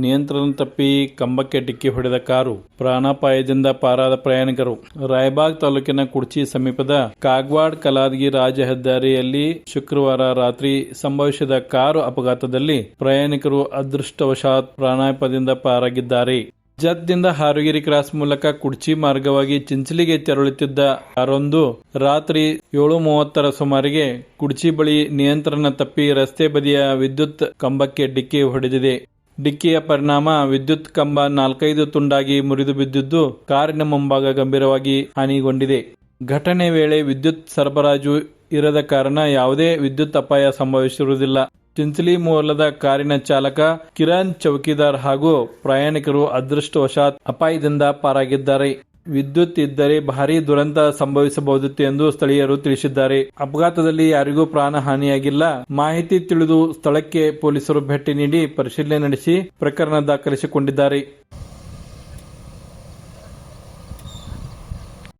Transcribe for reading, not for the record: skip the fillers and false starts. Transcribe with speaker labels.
Speaker 1: ನಿಯಂತ್ರಣ ತಪ್ಪಿ ಕಂಬಕ್ಕೆ ಡಿಕ್ಕಿ ಹೊಡೆದ ಕಾರು, ಪ್ರಾಣಾಪಾಯದಿಂದ ಪಾರಾದ ಪ್ರಯಾಣಿಕರು. ರಾಯಬಾಗ್ ತಾಲೂಕಿನ ಕುಡ್ಚಿ ಸಮೀಪದ ಕಾಗವಾಡ್ ಕಲಾದಗಿ ರಾಜ್ಯ ಹೆದ್ದಾರಿಯಲ್ಲಿ ಶುಕ್ರವಾರ ರಾತ್ರಿ ಸಂಭವಿಸಿದ ಕಾರು ಅಪಘಾತದಲ್ಲಿ ಪ್ರಯಾಣಿಕರು ಅದೃಷ್ಟವಶಾತ್ ಪ್ರಾಣಾಪಾಯದಿಂದ ಪಾರಾಗಿದ್ದಾರೆ. ಜತ್ದಿಂದ ಹಾರುಗಿರಿ ಕ್ರಾಸ್ ಮೂಲಕ ಕುಡ್ಚಿ ಮಾರ್ಗವಾಗಿ ಚಿಂಚಲಿಗೆ ತೆರಳುತ್ತಿದ್ದ ಕಾರೊಂದು ರಾತ್ರಿ 7:30 ಸುಮಾರಿಗೆ ಕುಡ್ಚಿ ಬಳಿ ನಿಯಂತ್ರಣ ತಪ್ಪಿ ರಸ್ತೆ ಬದಿಯ ವಿದ್ಯುತ್ ಕಂಬಕ್ಕೆ ಡಿಕ್ಕಿ ಹೊಡೆದಿದೆ. ಡಿಕ್ಕಿಯ ಪರಿಣಾಮ ವಿದ್ಯುತ್ ಕಂಬ 4-5 ತುಂಡಾಗಿ ಮುರಿದು ಬಿದ್ದಿದ್ದು, ಕಾರಿನ ಮುಂಭಾಗ ಗಂಭೀರವಾಗಿ ಹಾನಿಗೊಂಡಿದೆ. ಘಟನೆ ವೇಳೆ ವಿದ್ಯುತ್ ಸರಬರಾಜು ಇರದ ಕಾರಣ ಯಾವುದೇ ವಿದ್ಯುತ್ ಅಪಾಯ ಸಂಭವಿಸಿರುವುದಿಲ್ಲ. ಚಿಂಚಲಿ ಮೂಲದ ಕಾರಿನ ಚಾಲಕ ಕಿರಣ್ ಚೌಕಿದಾರ್ ಹಾಗೂ ಪ್ರಯಾಣಿಕರು ಅದೃಷ್ಟವಶಾತ್ ಅಪಾಯದಿಂದ ಪಾರಾಗಿದ್ದಾರೆ. ವಿದ್ಯುತ್ ಇದ್ದರೆ ಭಾರೀ ದುರಂತ ಸಂಭವಿಸಬಹುದಿತ್ತು ಎಂದು ಸ್ಥಳೀಯರು ತಿಳಿಸಿದ್ದಾರೆ. ಅಪಘಾತದಲ್ಲಿ ಯಾರಿಗೂ ಪ್ರಾಣ ಹಾನಿಯಾಗಿಲ್ಲ. ಮಾಹಿತಿ ತಿಳಿದು ಸ್ಥಳಕ್ಕೆ ಪೊಲೀಸರು ಭೇಟಿ ನೀಡಿ ಪರಿಶೀಲನೆ ನಡೆಸಿ ಪ್ರಕರಣ ದಾಖಲಿಸಿಕೊಂಡಿದ್ದಾರೆ.